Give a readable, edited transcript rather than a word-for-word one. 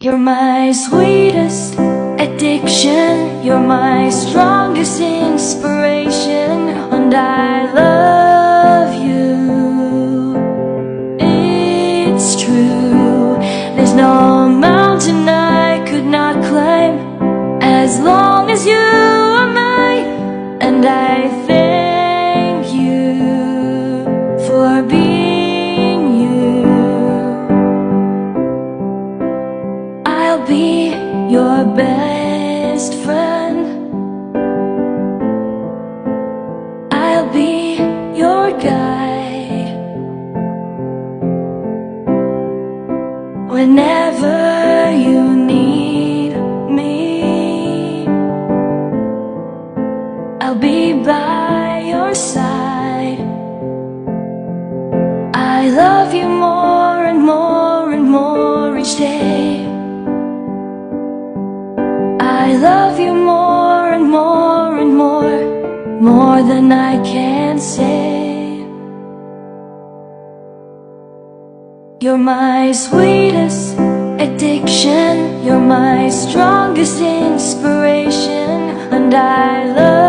You're my sweetest addiction, you're my strongest inspiration, and I love you. It's true, there's no mountain I could not climb as long as you are mine, and I thank you for being you. I'll be your best friend, I'll be your guide whenever you need me. I'll be by your side. I love you more and more and more each day. I love you more and more and more than I can say. You're my sweetest addiction, you're my strongest inspiration, and I love you.